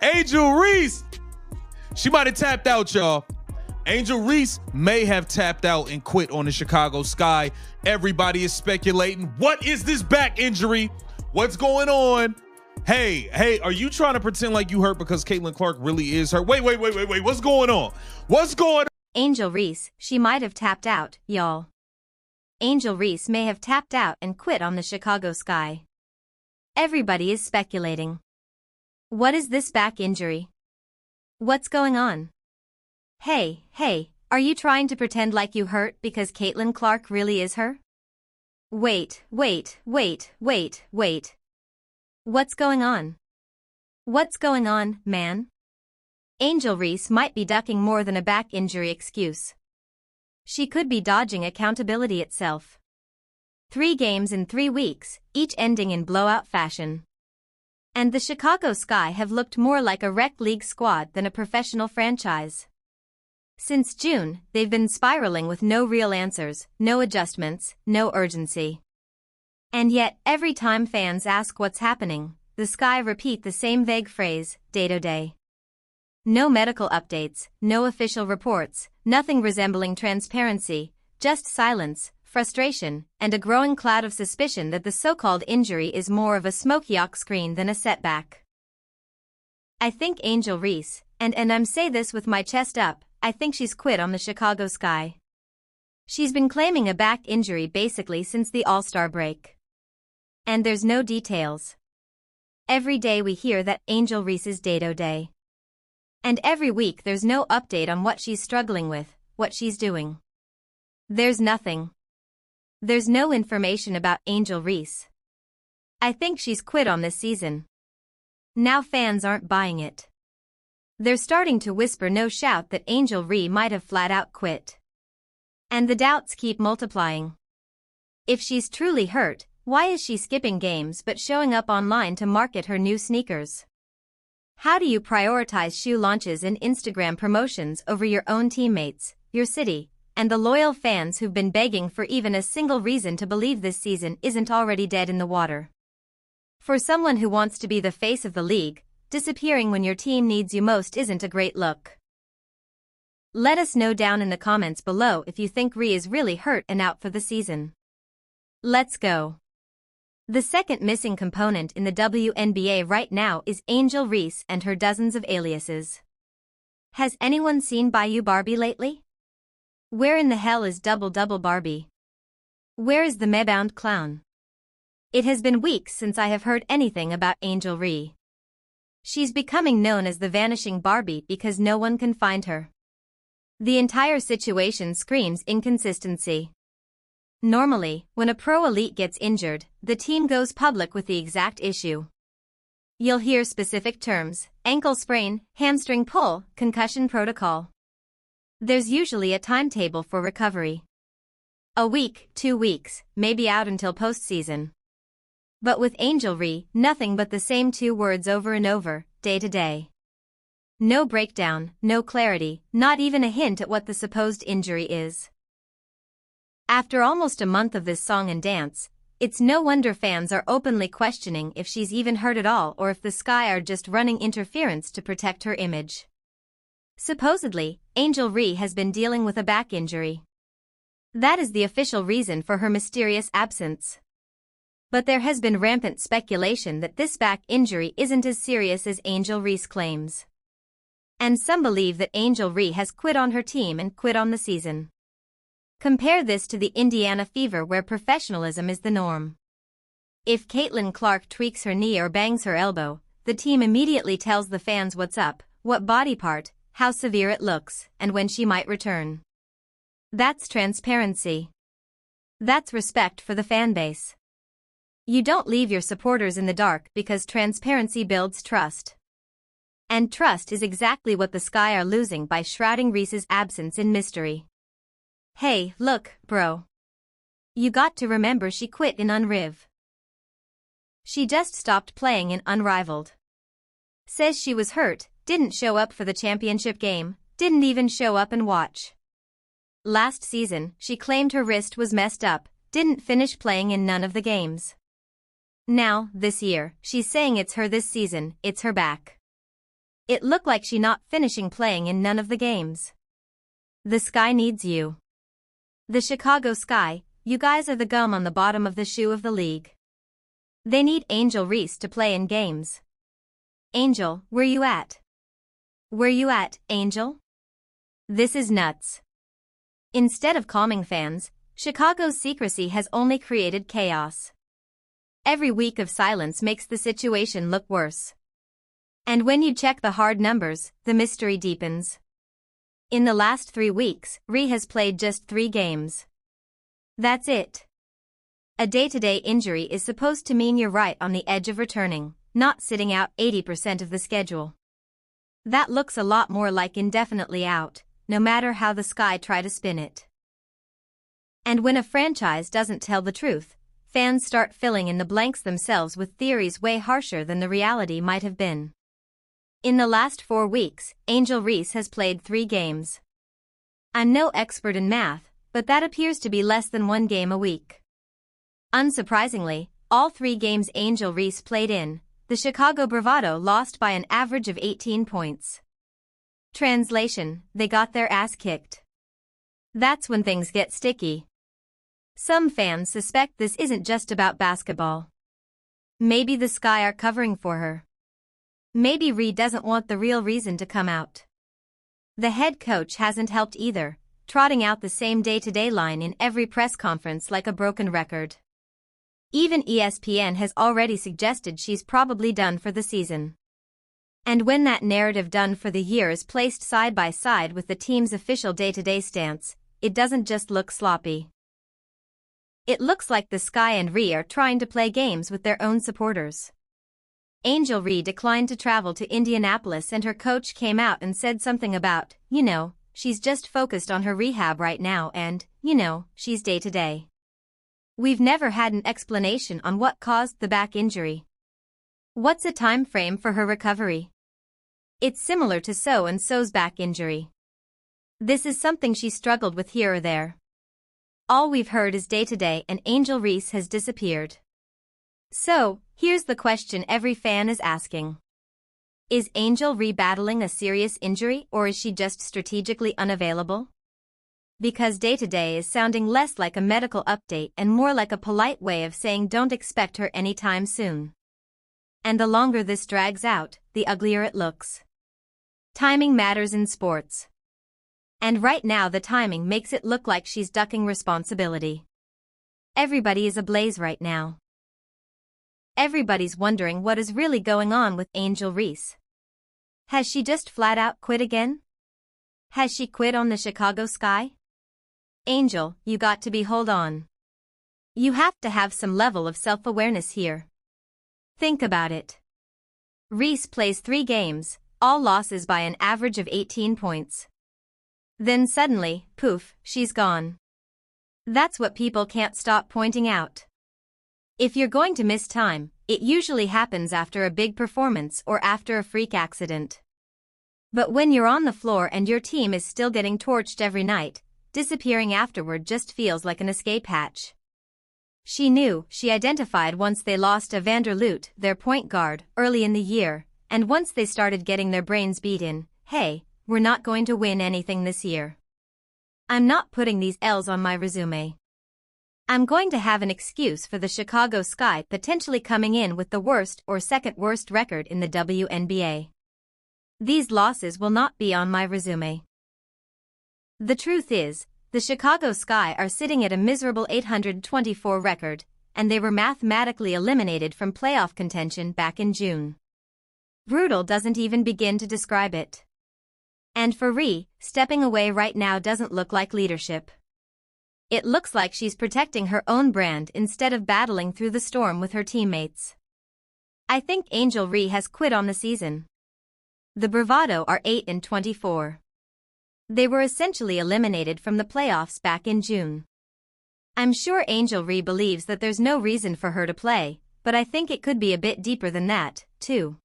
Angel Reese. She might have tapped out, y'all. Angel Reese may have tapped out and quit on the Chicago Sky. Everybody is speculating. What is this back injury? What's going on? Hey, are you trying to pretend like you hurt because Caitlin Clark really is hurt? Wait. What's going on? What's going on? Angel Reese, she might have tapped out, y'all. Angel Reese may have tapped out and quit on the Chicago Sky. Everybody is speculating. What is this back injury? What's going on? Hey, are you trying to pretend like you hurt because Caitlin Clark really is her? Wait. What's going on? What's going on, man? Angel Reese might be ducking more than a back injury excuse. She could be dodging accountability itself. 3 games in 3 weeks, each ending in blowout fashion. And the Chicago Sky have looked more like a rec league squad than a professional franchise. Since June, they've been spiraling with no real answers, no adjustments, no urgency. And yet, every time fans ask what's happening, the Sky repeat the same vague phrase, day-to-day. No medical updates, no official reports, nothing resembling transparency, just silence, frustration, and a growing cloud of suspicion that the so-called injury is more of a smokey-ox screen than a setback. I think Angel Reese, and I'm say this with my chest up, I think she's quit on the Chicago Sky. She's been claiming a back injury basically since the All-Star break. And there's no details. Every day we hear that Angel Reese's day-to-day. And every week there's no update on what she's struggling with, what she's doing. There's nothing. There's no information about Angel Reese. I think she's quit on this season. Now fans aren't buying it. They're starting to whisper no shout that Angel Reese might have flat out quit. And the doubts keep multiplying. If she's truly hurt, why is she skipping games but showing up online to market her new sneakers? How do you prioritize shoe launches and Instagram promotions over your own teammates, your city, and the loyal fans who've been begging for even a single reason to believe this season isn't already dead in the water? For someone who wants to be the face of the league, disappearing when your team needs you most isn't a great look. Let us know down in the comments below if you think Rhea is really hurt and out for the season. Let's go. The second missing component in the WNBA right now is Angel Reese and her dozens of aliases. Has anyone seen Bayou Barbie lately? Where in the hell is Double Double Barbie? Where is the Mebound clown? It has been weeks since I have heard anything about Angel Reese. She's becoming known as the Vanishing Barbie because no one can find her. The entire situation screams inconsistency. Normally, when a pro elite gets injured, the team goes public with the exact issue. You'll hear specific terms: ankle sprain, hamstring pull, concussion protocol. There's usually a timetable for recovery. A week, 2 weeks, maybe out until postseason. But with Angel Reese, nothing but the same 2 words over and over, day to day. No breakdown, no clarity, not even a hint at what the supposed injury is. After almost a month of this song and dance, it's no wonder fans are openly questioning if she's even hurt at all or if the Sky are just running interference to protect her image. Supposedly, Angel Reese has been dealing with a back injury. That is the official reason for her mysterious absence. But there has been rampant speculation that this back injury isn't as serious as Angel Reese claims. And some believe that Angel Reese has quit on her team and quit on the season. Compare this to the Indiana Fever where professionalism is the norm. If Caitlin Clark tweaks her knee or bangs her elbow, the team immediately tells the fans what's up, what body part, how severe it looks, and when she might return. That's transparency. That's respect for the fan base. You don't leave your supporters in the dark because transparency builds trust. And trust is exactly what the Sky are losing by shrouding Reese's absence in mystery. Hey, look, bro. You got to remember she quit in Unriv. She just stopped playing in Unrivaled. Says she was hurt, didn't show up for the championship game, didn't even show up and watch. Last season, she claimed her wrist was messed up, didn't finish playing in none of the games. Now, this year, she's saying it's her this season, it's her back. It looked like she not finishing playing in none of the games. The Sky needs you. The Chicago Sky, you guys are the gum on the bottom of the shoe of the league. They need Angel Reese to play in games. Angel, where you at? Where you at, Angel? This is nuts. Instead of calming fans, Chicago's secrecy has only created chaos. Every week of silence makes the situation look worse. And when you check the hard numbers, the mystery deepens. In the last 3 weeks, Ree has played just 3 games. That's it. A day-to-day injury is supposed to mean you're right on the edge of returning, not sitting out 80% of the schedule. That looks a lot more like indefinitely out, no matter how the Sky try to spin it. And when a franchise doesn't tell the truth, fans start filling in the blanks themselves with theories way harsher than the reality might have been. In the last 4 weeks, Angel Reese has played 3 games. I'm no expert in math, but that appears to be less than 1 game a week. Unsurprisingly, all 3 games Angel Reese played in, the Chicago Bravado lost by an average of 18 points. Translation, they got their ass kicked. That's when things get sticky. Some fans suspect this isn't just about basketball. Maybe the Sky are covering for her. Maybe Ree doesn't want the real reason to come out. The head coach hasn't helped either, trotting out the same day-to-day line in every press conference like a broken record. Even ESPN has already suggested she's probably done for the season. And when that narrative done for the year is placed side by side with the team's official day-to-day stance, it doesn't just look sloppy. It looks like the Sky and Ree are trying to play games with their own supporters. Angel Ree declined to travel to Indianapolis and her coach came out and said something about, she's just focused on her rehab right now and, she's day-to-day. We've never had an explanation on what caused the back injury. What's a time frame for her recovery? It's similar to so-and-so's back injury. This is something she struggled with here or there. All we've heard is day-to-day and Angel Reese has disappeared. So, here's the question every fan is asking. Is Angel Ree battling a serious injury or is she just strategically unavailable? Because day-to-day is sounding less like a medical update and more like a polite way of saying don't expect her anytime soon. And the longer this drags out, the uglier it looks. Timing matters in sports. And right now the timing makes it look like she's ducking responsibility. Everybody is ablaze right now. Everybody's wondering what is really going on with Angel Reese. Has she just flat out quit again? Has she quit on the Chicago Sky? Angel, you got to hold on. You have to have some level of self-awareness here. Think about it. Reese plays 3 games, all losses by an average of 18 points. Then suddenly, poof, she's gone. That's what people can't stop pointing out. If you're going to miss time, it usually happens after a big performance or after a freak accident. But when you're on the floor and your team is still getting torched every night, disappearing afterward just feels like an escape hatch. She identified once they lost a Vanderloot, their point guard, early in the year, and once they started getting their brains beat in, hey, we're not going to win anything this year. I'm not putting these L's on my resume. I'm going to have an excuse for the Chicago Sky potentially coming in with the worst or second worst record in the WNBA. These losses will not be on my resume. The truth is, the Chicago Sky are sitting at a miserable 824 record, and they were mathematically eliminated from playoff contention back in June. Brutal doesn't even begin to describe it. And for Ree, stepping away right now doesn't look like leadership. It looks like she's protecting her own brand instead of battling through the storm with her teammates. I think Angel Ree has quit on the season. The Bravado are 8-24. They were essentially eliminated from the playoffs back in June. I'm sure Angel Ree believes that there's no reason for her to play, but I think it could be a bit deeper than that, too.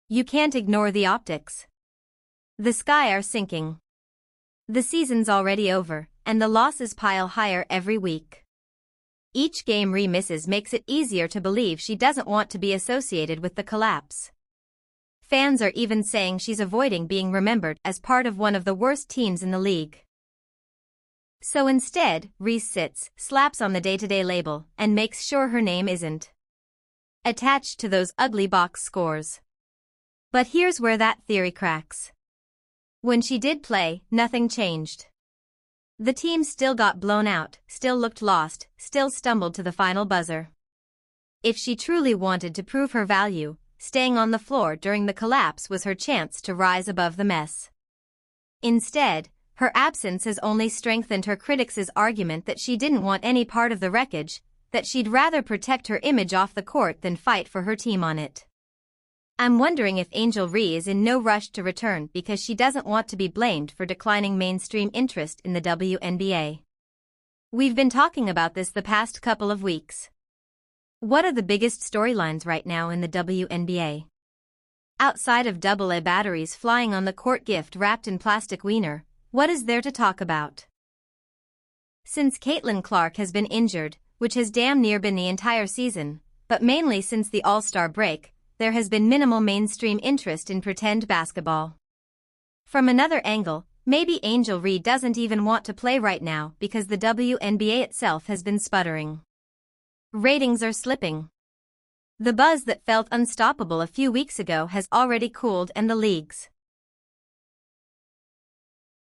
You can't ignore the optics. The Sky are sinking. The season's already over, and the losses pile higher every week. Each game Ree misses makes it easier to believe she doesn't want to be associated with the collapse. Fans are even saying she's avoiding being remembered as part of one of the worst teams in the league. So instead, Reese sits, slaps on the day-to-day label, and makes sure her name isn't attached to those ugly box scores. But here's where that theory cracks. When she did play, nothing changed. The team still got blown out, still looked lost, still stumbled to the final buzzer. If she truly wanted to prove her value, staying on the floor during the collapse was her chance to rise above the mess. Instead, her absence has only strengthened her critics' argument that she didn't want any part of the wreckage, that she'd rather protect her image off the court than fight for her team on it. I'm wondering if Angel Reese is in no rush to return because she doesn't want to be blamed for declining mainstream interest in the WNBA. We've been talking about this the past couple of weeks. What are the biggest storylines right now in the WNBA? Outside of AA batteries flying on the court gift wrapped in plastic wiener, what is there to talk about? Since Caitlin Clark has been injured, which has damn near been the entire season, but mainly since the All-Star break, there has been minimal mainstream interest in pretend basketball. From another angle, maybe Angel Reese doesn't even want to play right now because the WNBA itself has been sputtering. Ratings are slipping. The buzz that felt unstoppable a few weeks ago has already cooled and the league's